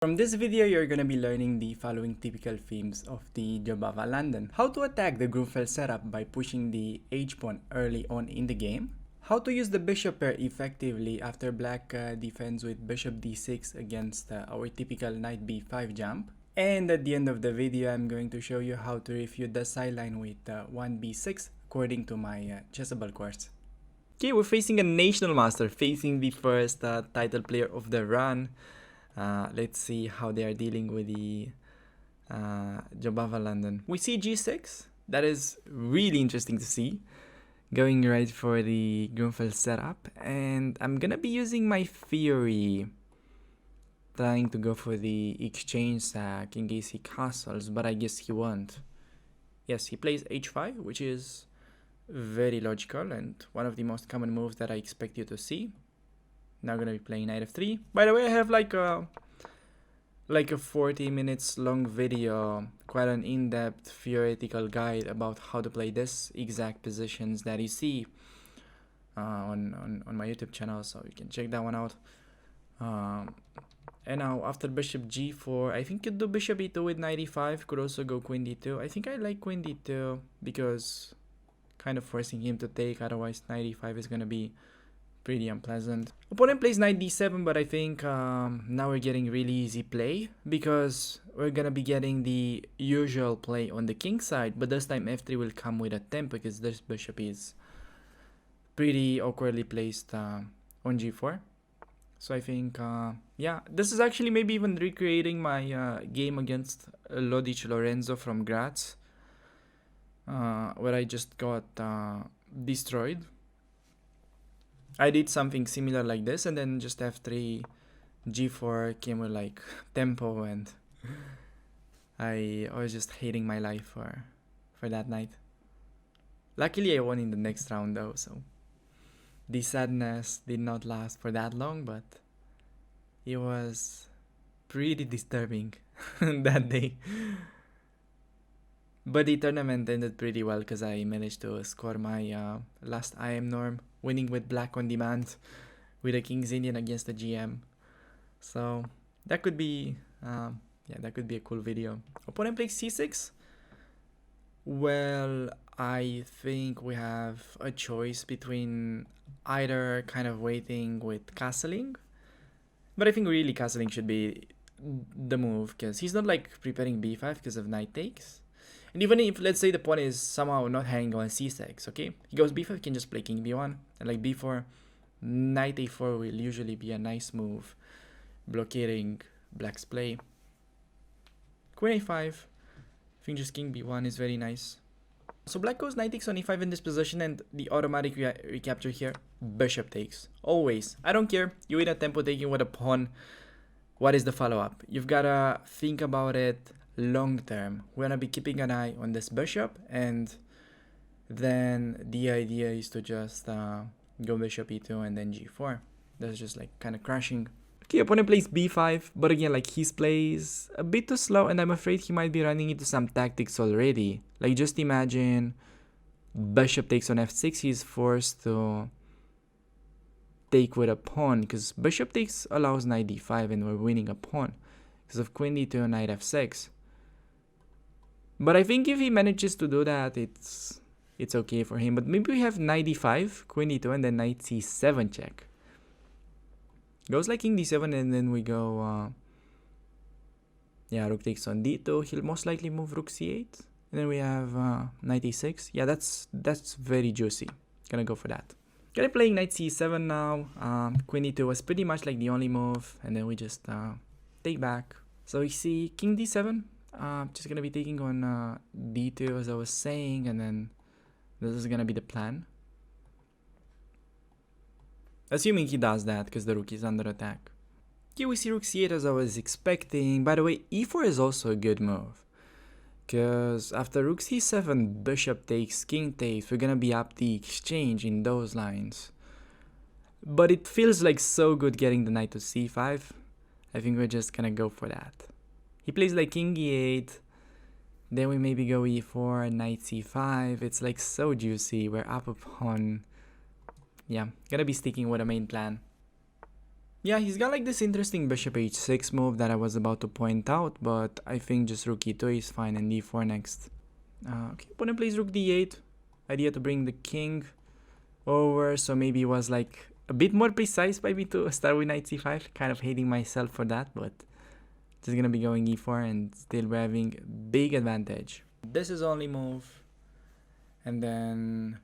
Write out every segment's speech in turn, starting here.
From this video, you're going to be learning the following typical themes of the Jobava London. How to attack the Grunfeld setup by pushing the H-pawn early on in the game. How to use the bishop pair effectively after black defends with bishop d6 against our typical knight b5 jump. And at the end of the video, I'm going to show you how to refute the sideline with 1b6 according to my Chessable course. Okay, we're facing a national master, facing the first title player of the run. Let's see how they are dealing with the Jobava London. We see g6. That is really interesting to see. Going right for the Grunfeld setup. And I'm gonna be using my theory. Trying to go for the exchange sack in case he castles, but I guess he won't. Yes, he plays h5, which is very logical and one of the most common moves that I expect you to see. Now gonna be playing knight f3. By the way, I have like a 40 minutes long video, quite an in-depth theoretical guide about how to play this exact positions that you see on my YouTube channel, so you can check that one out. And now after bishop g4, I think you do bishop e2 with knight e5. Could also go queen d2. I think I like queen d2 because kind of forcing him to take, otherwise knight e5 is gonna be pretty unpleasant. Opponent plays knight d7, but I think now we're getting really easy play because we're gonna be getting the usual play on the king side, but this time f3 will come with a tempo because this bishop is pretty awkwardly placed on g4. So I think, yeah, this is actually maybe even recreating my game against Lodic Lorenzo from Graz, where I just got destroyed. I did something similar like this, and then just f3, g4 came with like tempo, and I was just hating my life for that night. Luckily, I won in the next round though, so the sadness did not last for that long, but it was pretty disturbing that day. But the tournament ended pretty well because I managed to score my last IM norm, winning with black on demand with a King's Indian against the GM. So that could be, that could be a cool video. Opponent plays c6. Well, I think we have a choice between either kind of waiting with castling, but I think really castling should be the move because he's not like preparing b5 because of knight takes. And even if, let's say, the pawn is somehow not hanging on c6, okay? He goes b5, he can just play king b1. And like b4, knight a4 will usually be a nice move, blockading black's play. Queen a5, I think just king b1 is very nice. So black goes knight takes on e5 in this position, and the automatic recapture here, bishop takes. Always. I don't care. You win a tempo taking with a pawn. What is the follow-up? You've got to think about it long term. We're gonna be keeping an eye on this bishop, and then the idea is to just go bishop e2 and then g4. That's just like kind of crashing. Okay, opponent plays b5, but again, like his plays a bit too slow, and I'm afraid he might be running into some tactics already. Like just imagine bishop takes on f6, he's forced to take with a pawn because bishop takes allows knight d5 and we're winning a pawn because of queen d2 and knight f6. But I think if he manages to do that, it's okay for him. But maybe we have knight d5, queen d2, and then knight c7 check. Goes like king d7, and then we go, rook takes on d2. He'll most likely move rook c8. And then we have knight e6. Yeah, that's very juicy. Gonna go for that. Gonna playing knight c7 now. Queen d2 was pretty much like the only move, and then we just take back. So we see king d7. Just gonna be taking on d2 as I was saying, and then this is gonna be the plan. Assuming he does that because the rook is under attack. Here we see rook c8 as I was expecting. By the way, e4 is also a good move because after rook c7, bishop takes, king takes, we're gonna be up the exchange in those lines. But it feels like so good getting the knight to c5. I think we're just gonna go for that. He plays like king e8, then we maybe go e4, knight c5. It's like so juicy. We're up a pawn. Yeah, gonna be sticking with a main plan. Yeah, he's got like this interesting bishop h6 move that I was about to point out, but I think just rook e2 is fine and d4 next. Okay, opponent plays rook d8. Idea to bring the king over, so maybe it was like a bit more precise by me to start with knight c5. Kind of hating myself for that, but just gonna be going e4 and still we're having big advantage. This is only move. And then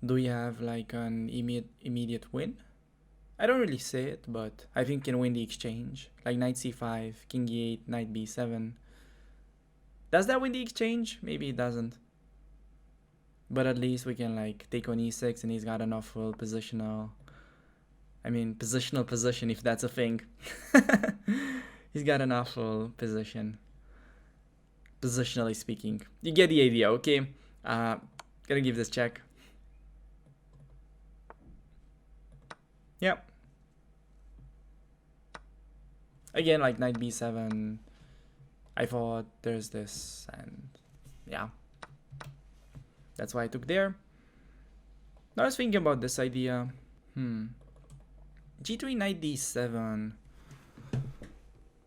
do we have like an immediate win? I don't really say it, but I think can win the exchange. Like knight c5, king e8, knight b7. Does that win the exchange? Maybe it doesn't. But at least we can like take on e6 and he's got an awful positional... positional position if that's a thing. He's got an awful position. Positionally speaking. You get the idea, okay? Gonna give this check. Yep. Again, like knight b7. I thought there's this, and yeah. That's why I took there. I was thinking about this idea. g3, knight d7.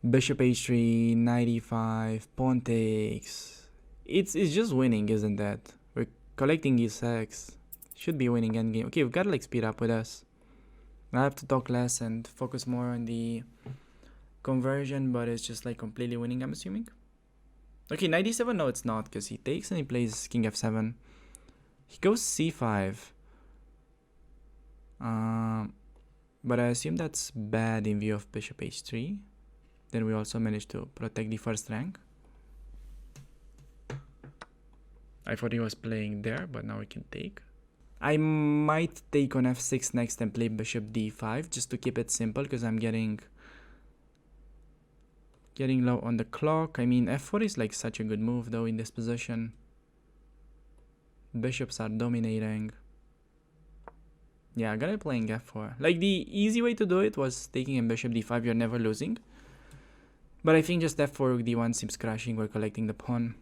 Bishop h3, knight e5, pawn takes. It's just winning, isn't it? We're collecting e6. Should be winning endgame. Okay, we've got to like speed up with us. I have to talk less and focus more on the conversion, but it's just like completely winning, I'm assuming. Okay, knight d7, no it's not, because he takes and he plays king f7. He goes c5. But I assume that's bad in view of bishop h3. Then we also managed to protect the first rank. I thought he was playing there, but now we can take. I might take on f6 next and play bishop d5 just to keep it simple, because I'm getting low on the clock. I mean, f4 is like such a good move though in this position. Bishops are dominating. Yeah, I gotta playing f4. Like the easy way to do it was taking in bishop d5, you're never losing. But I think just f4 rook d1 seems crashing, we're collecting the pawn.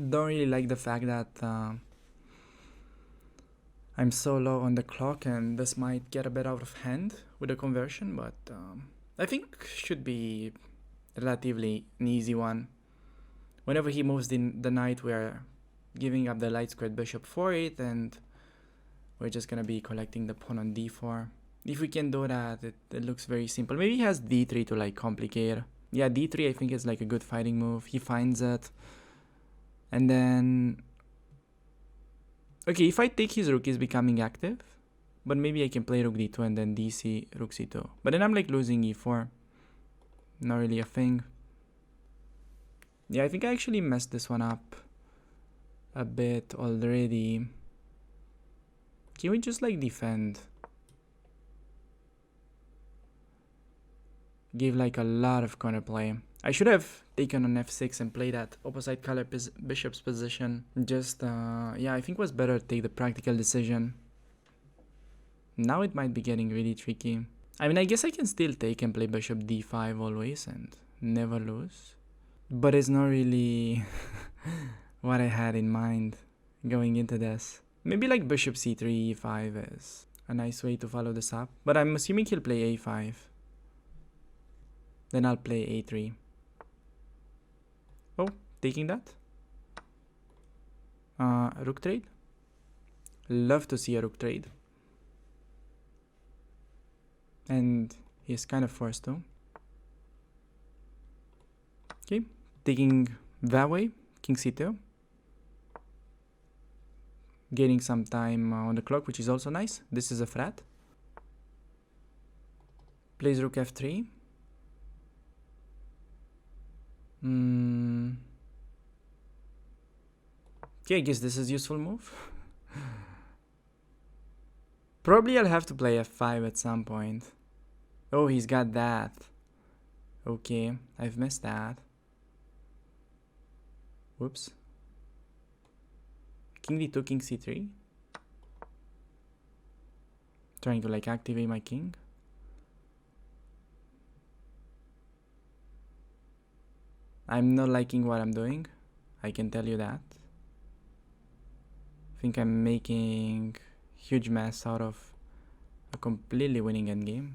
Don't really like the fact that I'm so low on the clock and this might get a bit out of hand with the conversion, but I think should be relatively an easy one. Whenever he moves the knight, we're giving up the light squared bishop for it, and we're just gonna be collecting the pawn on d4. If we can do that, it looks very simple. Maybe he has d3 to like complicate. Yeah, d3 I think is like a good fighting move. He finds it. And then... Okay, if I take his rook, he's becoming active. But maybe I can play rook d2 and then dc, rook c2. But then I'm like losing e4. Not really a thing. Yeah, I think I actually messed this one up a bit already. Can we just like defend? Give like a lot of counterplay. I should have taken on f6 and played that opposite color bishop's position. Just, yeah, I think it was better to take the practical decision. Now it might be getting really tricky. I mean, I guess I can still take and play bishop d5 always and never lose. But it's not really what I had in mind going into this. Maybe like bishop c3, e5 is a nice way to follow this up. But I'm assuming he'll play a5. Then I'll play a3. Oh, taking that. Rook trade. Love to see a rook trade. And he's kind of forced to. Okay, taking that way. King c2. Gaining some time on the clock, which is also nice. This is a threat. Plays rook f3. Okay, I guess this is a useful move. Probably I'll have to play f5 at some point. Oh, he's got that. Okay, I've missed that. Whoops. King d2, king c3. Trying to like activate my king. I'm not liking what I'm doing. I can tell you that. I think I'm making huge mess out of a completely winning endgame.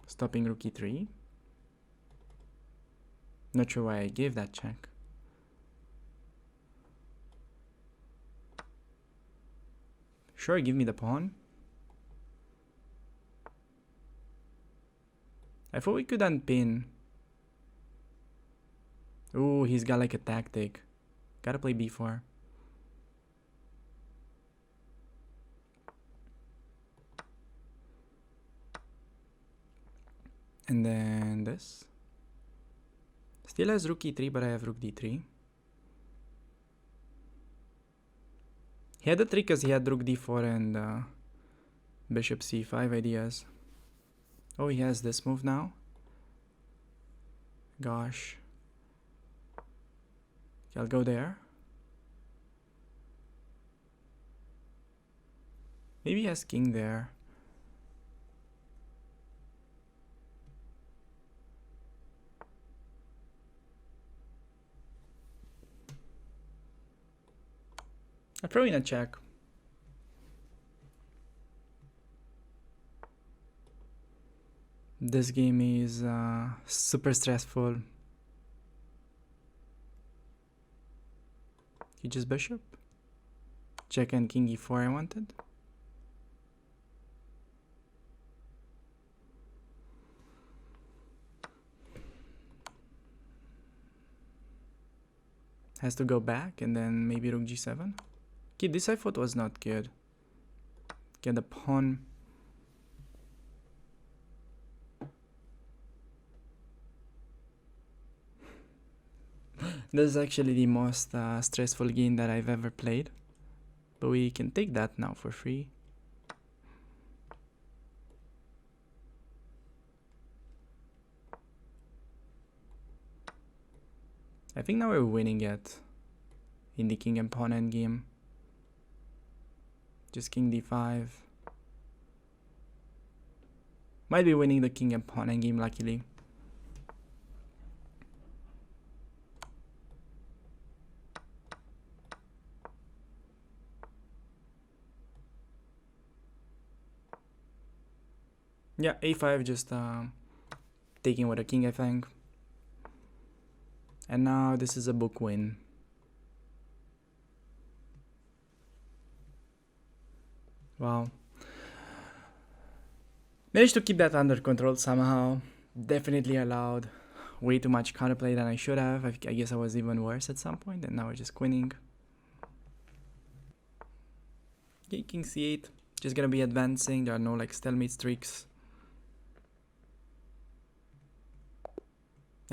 Stopping rook e3. Not sure why I gave that check. Sure, give me the pawn. I thought we could unpin. Ooh, he's got like a tactic. Gotta play b4. And then this. Still has rook e3, but I have rook d3. He had a trick because he had rook d4 and bishop c5 ideas. Oh, he has this move now. Gosh. Okay, I'll go there. Maybe he has king there. I'll throw in a check. This game is super stressful. You just bishop. Check and king e4 I wanted. Has to go back and then maybe rook g7. Okay, this I thought was not good. Get the pawn. This is actually the most stressful game that I've ever played. But we can take that now for free. I think now we're winning it in the king and pawn endgame. Just king d5. Might be winning the king and pawn endgame, luckily. Yeah, a5 just taking with a king, I think. And now this is a book win. Wow. Managed to keep that under control somehow. Definitely allowed way too much counterplay than I should have. I guess I was even worse at some point, and now we're just winning. Okay, king c8. Just gonna be advancing. There are no like stalemate streaks.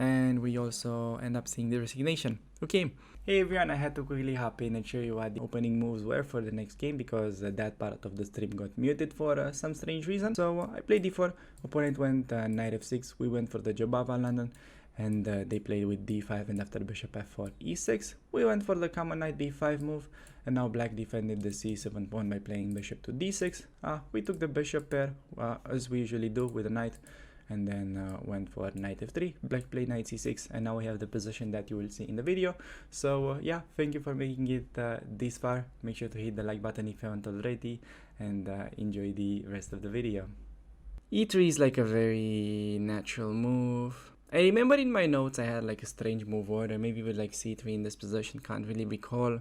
And we also end up seeing the resignation. Okay, hey everyone, I had to quickly hop in and show you what the opening moves were for the next game because that part of the stream got muted for some strange reason. So I played d4, opponent went knight f6, we went for the Jobava London, and they played with d5, and after bishop f4 e6, we went for the common knight b5 move, and now black defended the c7 pawn by playing bishop to d6. We took the bishop pair, as we usually do with the knight, and then went for knight f3, black played knight c6, and now we have the position that you will see in the video. So yeah, thank you for making it this far. Make sure to hit the like button if you haven't already, and enjoy the rest of the video. e3 is like a very natural move. I remember in my notes I had like a strange move order, maybe with like c3 in this position, can't really recall.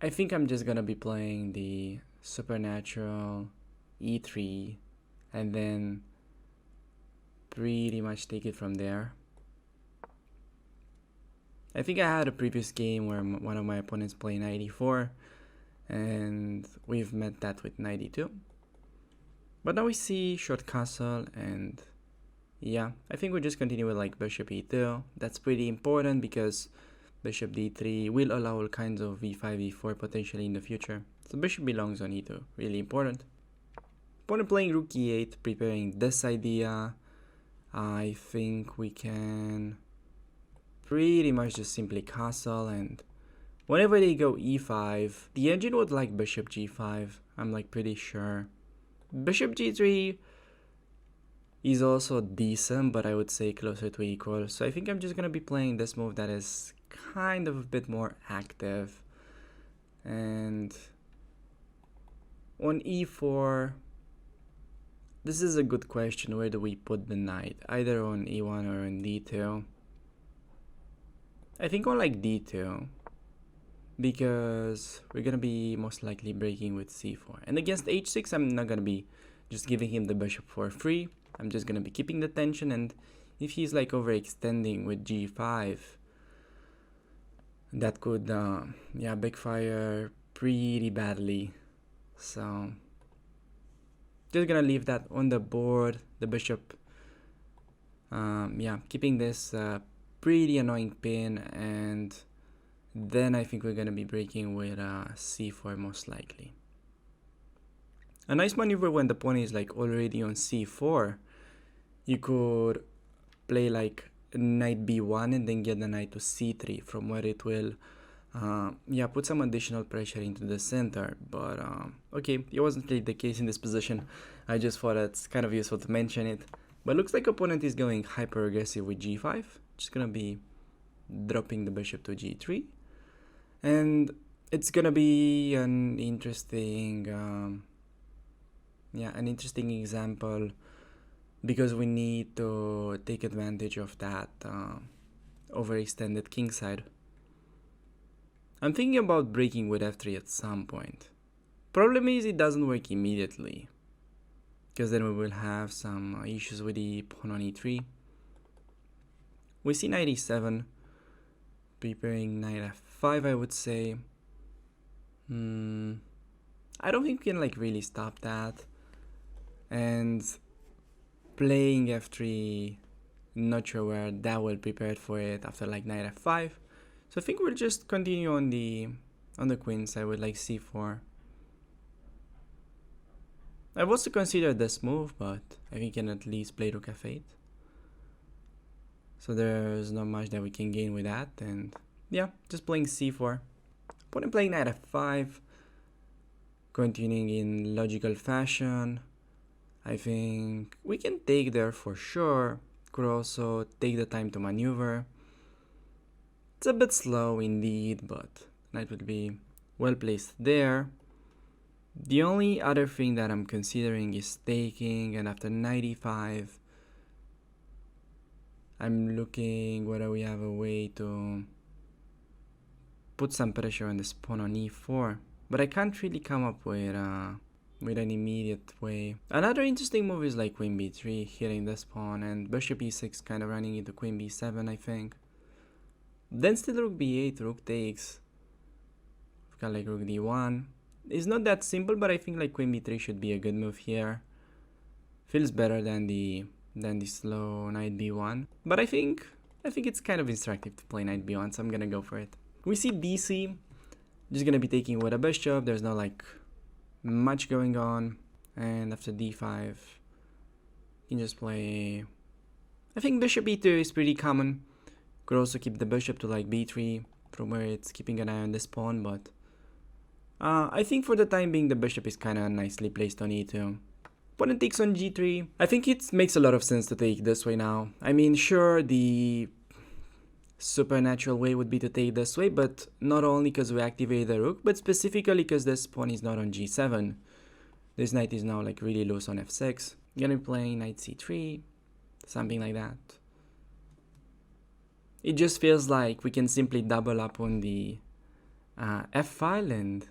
I think I'm just gonna be playing the supernatural e3 and then pretty much take it from there. I think I had a previous game where one of my opponents played knight e4, and we've met that with knight e2. But now we see short castle, and yeah, I think we just continue with like bishop e2. That's pretty important because bishop d3 will allow all kinds of e5, e4 potentially in the future. So bishop belongs on e2, really important. Opponent playing rook e8, preparing this idea. I think we can pretty much just simply castle, and whenever they go e5, the engine would like bishop g5, I'm like pretty sure. Bishop g3 is also decent, but I would say closer to equal. So I think I'm just gonna be playing this move that is kind of a bit more active. And on e4, this is a good question. Where do we put the knight? Either on e1 or on d2. I think on like d2, because we're gonna be most likely breaking with c4. And against h6, I'm not gonna be just giving him the bishop for free. I'm just gonna be keeping the tension, and if he's like overextending with g5, that could backfire pretty badly. So just gonna leave that on the board. The bishop, keeping this pretty annoying pin, and then I think we're gonna be breaking with c4 most likely. A nice maneuver when the pawn is like already on c4. You could play like knight b1 and then get the knight to c3, from where it will put some additional pressure into the center. But okay, it wasn't really the case in this position. I just thought it's kind of useful to mention it. But looks like opponent is going hyper aggressive with g5. Just gonna be dropping the bishop to g3, and it's gonna be an interesting example, because we need to take advantage of that overextended kingside. I'm thinking about breaking with f3 at some point. Problem is it doesn't work immediately, because then we will have some issues with the pawn on e3. We see knight e7, preparing knight f5, I would say. I don't think we can like really stop that. And playing f3, not sure where that will prepare for it after like knight f5. So I think we'll just continue on the queen side with like c4. I've also considered this move, but I think we can at least play rook f8. So there's not much that we can gain with that, and yeah, just playing c4. Opponent playing knight f5, continuing in logical fashion. I think we can take there for sure. Could also take the time to maneuver. It's a bit slow indeed, but knight would be well placed there. The only other thing that I'm considering is taking, and after knight e5, I'm looking whether we have a way to put some pressure on this pawn on e4, but I can't really come up with an immediate way. Another interesting move is like queen b3, hitting this pawn, and bishop e6 kind of running into queen b7, I think. Then still rook b8, rook takes. We've got like rook d1. It's not that simple, but I think like queen b3 should be a good move here. Feels better than the slow knight b1. But I think it's kind of instructive to play knight b1, so I'm gonna go for it. We see dc, just gonna be taking with a bishop. There's not like much going on. And after d5, you can just play, I think bishop e2 is pretty common. Could also keep the bishop to like b3, from where it's keeping an eye on this pawn, but I think for the time being the bishop is kind of nicely placed on e2. Opponent takes on g3. I think it makes a lot of sense to take this way now. I mean, sure, the supernatural way would be to take this way, but not only because we activate the rook, but specifically because this pawn is not on g7. This knight is now like really loose on f6. Gonna be playing knight c3, something like that. It just feels like we can simply double up on the f file, and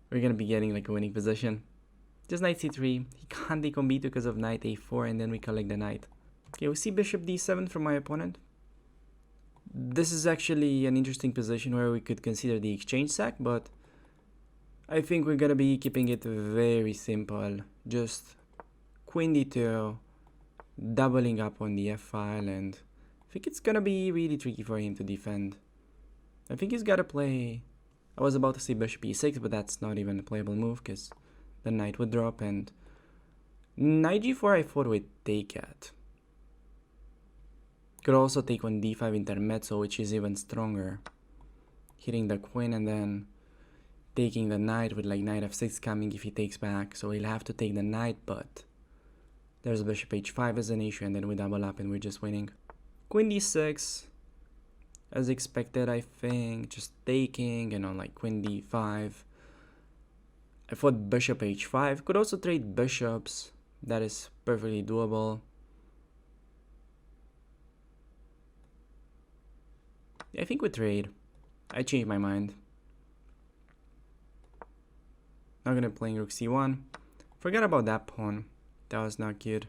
we're gonna be getting like a winning position. Just knight c3. He can't take on b2 because of knight a4, and then we collect the knight. Okay, we see bishop d7 from my opponent. This is actually an interesting position where we could consider the exchange sack, but I think we're gonna be keeping it very simple. Just queen d2, doubling up on the f file, and I think it's gonna be really tricky for him to defend. I think he's gotta play, I was about to say bishop e6, but that's not even a playable move because the knight would drop, and knight g4 I thought we'd take at. Could also take on d5 intermezzo, which is even stronger. Hitting the queen and then taking the knight with like knight f6 coming if he takes back. So he'll have to take the knight, but there's bishop h5 as an issue, and then we double up and we're just winning. Queen d6. as expected, I think. Just taking, like queen d5. I thought bishop h5. Could also trade bishops. That is perfectly doable. I think we trade. I changed my mind. Not gonna play rook c1. Forget about that pawn. That was not good.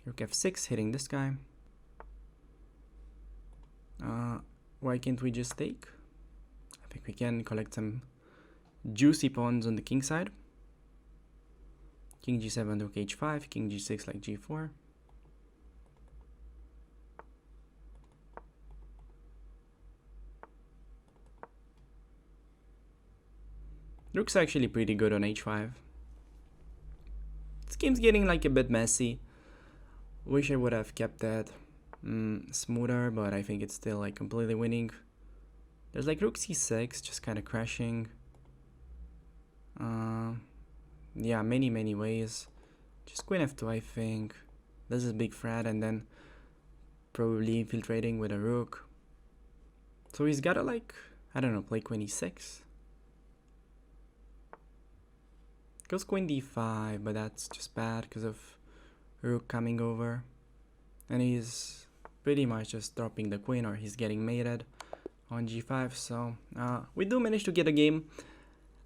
Rook f6, hitting this guy. Why can't we just take? I think we can collect some juicy pawns on the king side. King g7, rook h5, king g6 like g4. Rook's actually pretty good on h5. This game's getting like a bit messy. Wish I would have kept that smoother, but I think it's still like completely winning. There's like rook c6 just kind of crashing. Yeah, many ways. Just queen f2, I think. This is big threat, and then probably infiltrating with a rook. So he's gotta like, I don't know, play queen e6. Goes queen d5, but that's just bad because of rook coming over. And he's pretty much just dropping the queen, or he's getting mated on g5. So we do manage to get a game.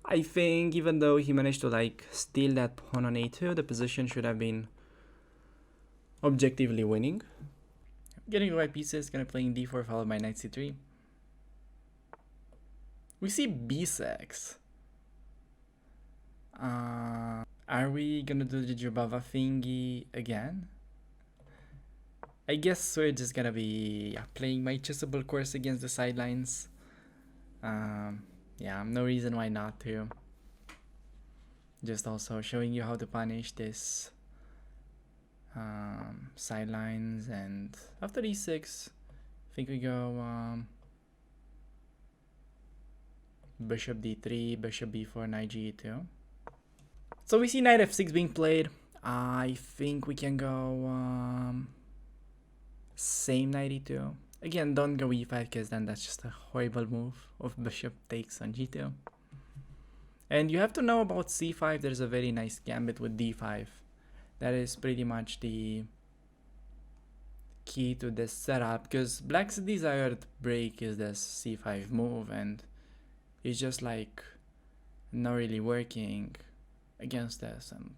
I think even though he managed to like steal that pawn on a2, the position should have been objectively winning. Getting the white pieces, gonna playing d4 followed by knight c3. We see b6. Are we gonna do the Jobava thingy again? I guess we're just gonna be playing my chessable course against the sidelines. Yeah, no reason why not to. Just also showing you how to punish this sidelines, and after e6, I think we go bishop d3, bishop b4, knight g2. So we see knight f6 being played. I think we can go same knight e2. Again, don't go e5 because then that's just a horrible move of bishop takes on g2. And you have to know about c5. There's a very nice gambit with d5. That is pretty much the key to this setup, because black's desired break is this c5 move, and it's just like not really working against this. And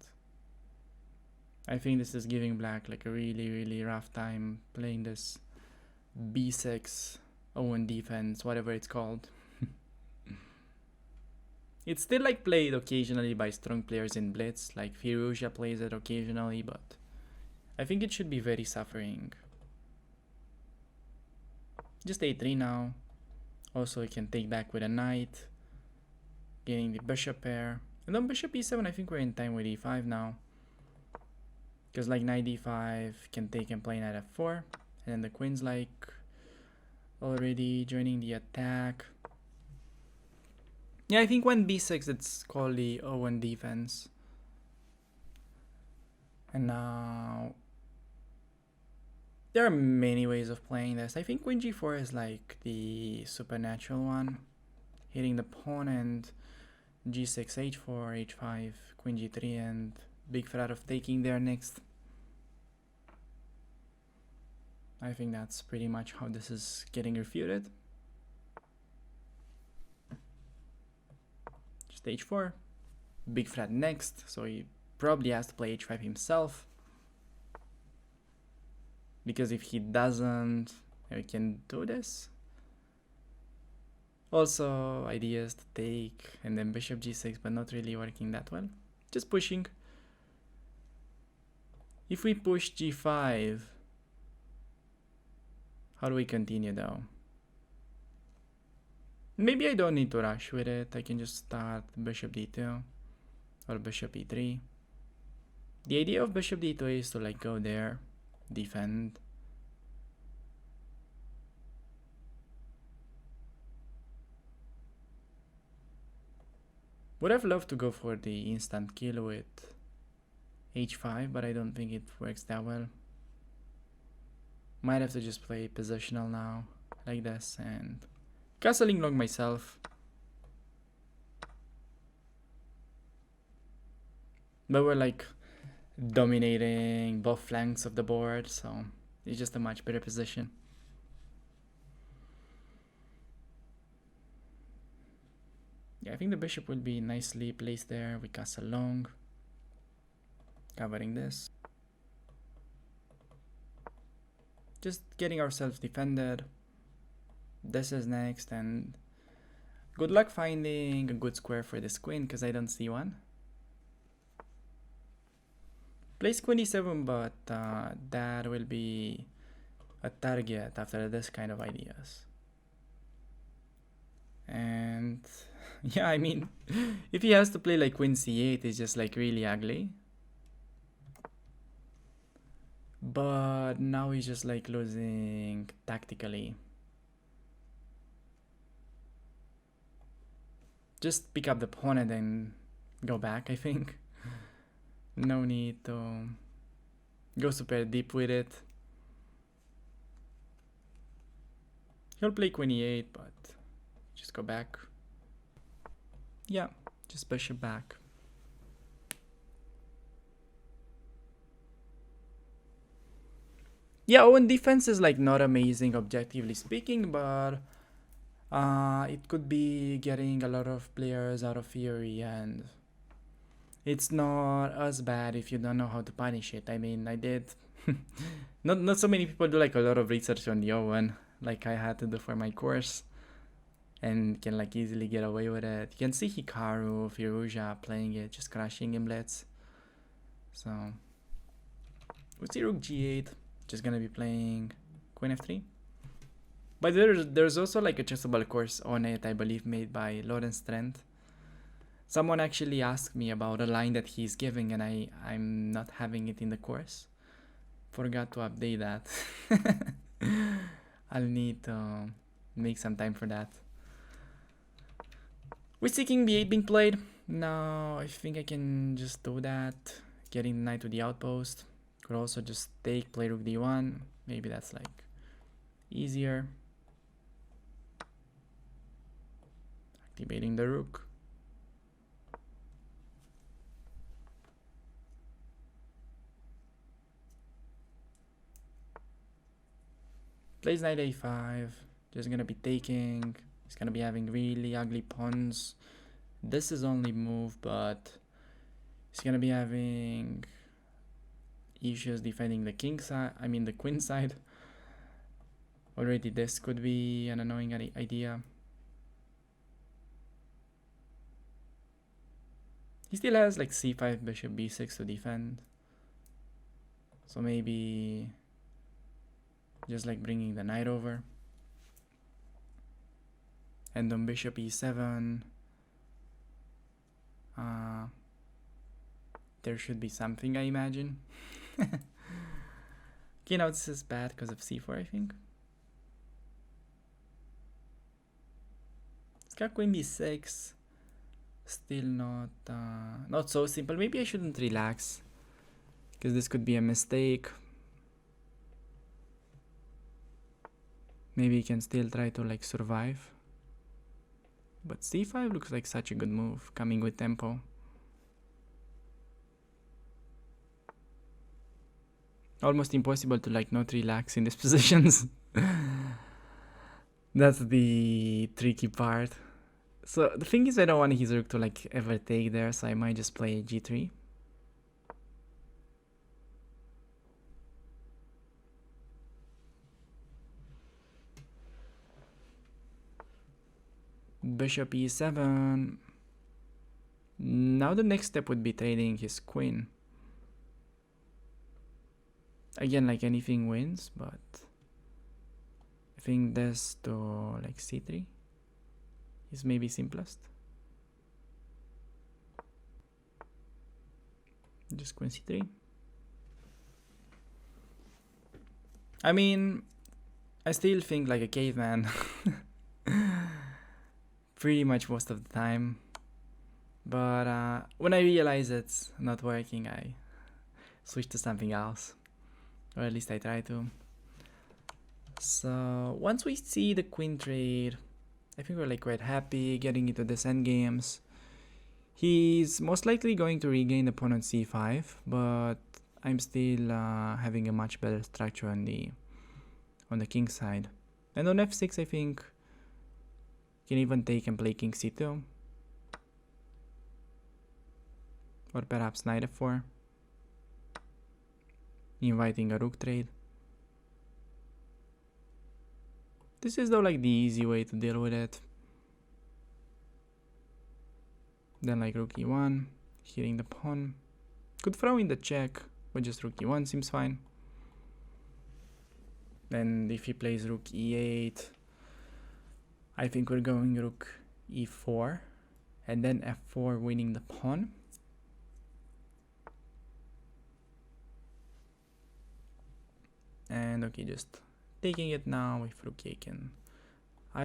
I think this is giving black like a really rough time playing this b6 Owen defense, whatever it's called. It's still like played occasionally by strong players in blitz, like Firouzja plays it occasionally, but I think it should be very suffering. Just a3 now. Also, you can take back with a knight, gaining the bishop pair. And on bishop e7, I think we're in time with e5 now. Because like knight d5 can take and play knight f4. And then the queen's like already joining the attack. Yeah, I think when b6, it's called the Owen defense. And now there are many ways of playing this. I think queen g4 is like the supernatural one, hitting the pawn, and g6, h4, h5, queen g3, and big threat of taking there next. I think that's pretty much how this is getting refuted. Just h4, big threat next, so he probably has to play h5 himself. Because if he doesn't, we can do this. Also, ideas to take, and then bishop g6, but not really working that well. Just pushing. If we push g5, how do we continue though? Maybe I don't need to rush with it. I can just start bishop d2 or bishop e3. The idea of bishop d2 is to like go there, defend. Would have loved to go for the instant kill with h5, but I don't think it works that well. Might have to just play positional now, like this, and castling long myself. But we're like dominating both flanks of the board, so it's just a much better position. Yeah, I think the bishop will be nicely placed there. We castle long, covering this. Just getting ourselves defended. This is next, and good luck finding a good square for this queen, because I don't see one. Place queen e7, but that will be a target after this kind of ideas. And yeah, I mean, if he has to play like queen c8, it's just like really ugly. But now he's just like losing tactically. Just pick up the pawn and then go back, I think. No need to go super deep with it. He'll play queen e8, but just go back. Yeah, just push it back. Yeah, Owen defense is like not amazing objectively speaking, but it could be getting a lot of players out of theory, and it's not as bad if you don't know how to punish it. I mean, I did not so many people do like a lot of research on the Owen like I had to do for my course, and can like easily get away with it. You can see Hikaru, Firuja playing it, just crashing giblets. So with rook g8, just gonna be playing queen f3. But there's also like a chessable course on it, I believe, made by Lawrence Trent. Someone actually asked me about a line that he's giving, and I'm not having it in the course. Forgot to update that. I'll need to make some time for that. With king b8 being played. Now I think I can just do that. Getting knight to the outpost. Could also just take, play rook d1. Maybe that's like easier. Activating the rook. Plays knight a5. Just gonna be taking. He's gonna be having really ugly pawns. This is only move, but he's gonna be having issues defending the king side. I mean the queen side. Already this could be an annoying idea. He still has like c5, bishop b6 to defend. So maybe just like bringing the knight over. And on bishop e7, there should be something, I imagine. Okay, now this is bad because of c4, I think. It's got queen b6. Still not so simple. Maybe I shouldn't relax, because this could be a mistake. Maybe he can still try to like survive. But c5 looks like such a good move, coming with tempo. Almost impossible to like not relax in these positions. That's the tricky part. So the thing is, I don't want his rook to like ever take there, so I might just play g3. Bishop e7. Now the next step would be trading his queen. Again, like anything wins, but I think this to like c3 is maybe simplest. Just queen c3. I mean, I still think like a caveman. Pretty much most of the time. But when I realize it's not working, I switch to something else. Or at least I try to. So once we see the queen trade, I think we're like quite happy getting into this endgames. He's most likely going to regain the pawn on c5, but I'm still having a much better structure on the king side. And on f6, I think can even take and play king c2, or perhaps knight f4, inviting a rook trade. This is though like the easy way to deal with it. Then like rook e1, hitting the pawn. Could throw in the check, but just rook e1 seems fine. And if he plays rook e8, I think we're going rook e4, and then f4, winning the pawn. And okay, just taking it now with rook a8. I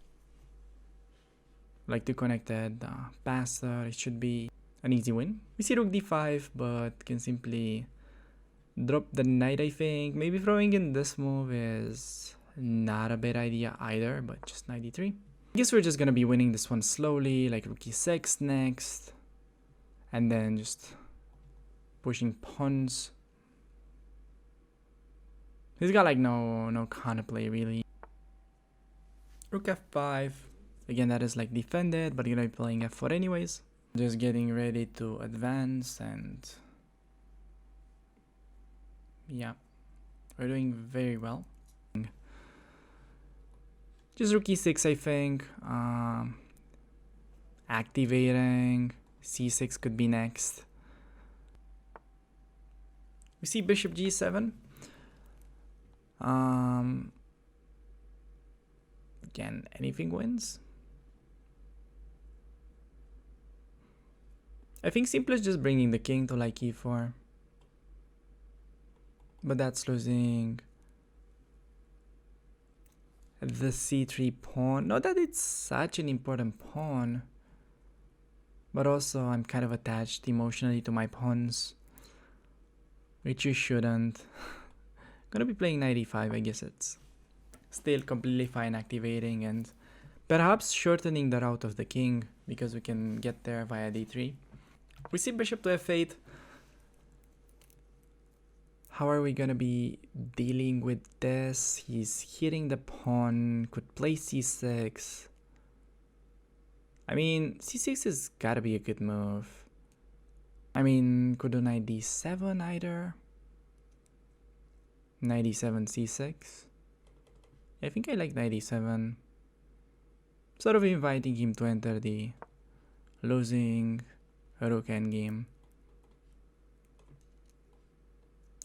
like to connect that passer. It should be an easy win. We see rook d5, but can simply drop the knight, I think. Maybe throwing in this move is not a bad idea either, but just knight d3. I guess we're just gonna be winning this one slowly, like rook e6 next, and then just pushing pawns. He's got like no counterplay really. Rook f5. Again, that is like defended, but you're gonna be playing f4 anyways. Just getting ready to advance, and yeah, we're doing very well. Just rook e6, I think. Activating c6 could be next. We see bishop g7. Again, anything wins. I think simplest just bringing the king to like e4, but that's losing the c3 pawn. Not that it's such an important pawn, but also I'm kind of attached emotionally to my pawns, which you shouldn't. Gonna be playing knight e5. I guess it's still completely fine activating and perhaps shortening the route of the king because we can get there via d3. We see bishop to f8. How are we gonna be dealing with this? He's hitting the pawn, could play c6. I mean, c6 has gotta be a good move. I mean, could do knight d7 either. Knight e7, c6. I think I like knight e7. Sort of inviting him to enter the losing rook endgame.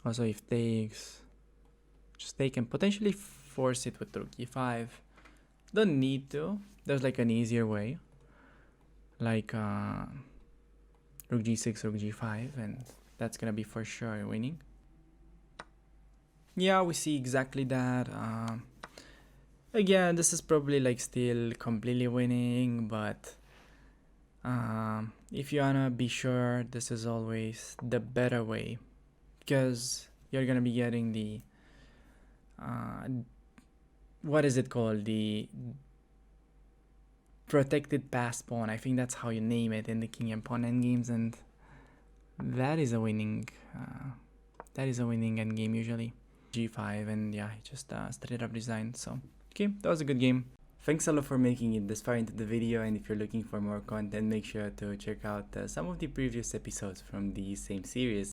Also, if takes, just take and potentially force it with rook e5. Don't need to. There's like an easier way, like rook g6, rook g5, and that's gonna be for sure winning. Yeah, we see exactly that. Again, this is probably like still completely winning, but if you wanna be sure, this is always the better way, because you're gonna be getting the what is it called, the protected pass pawn. I think that's how you name it in the king and pawn endgames, and that is a winning endgame usually. g5, and yeah, he just straight up resigned. So okay, that was a good game. Thanks a lot for making it this far into the video, and if you're looking for more content, make sure to check out some of the previous episodes from the same series.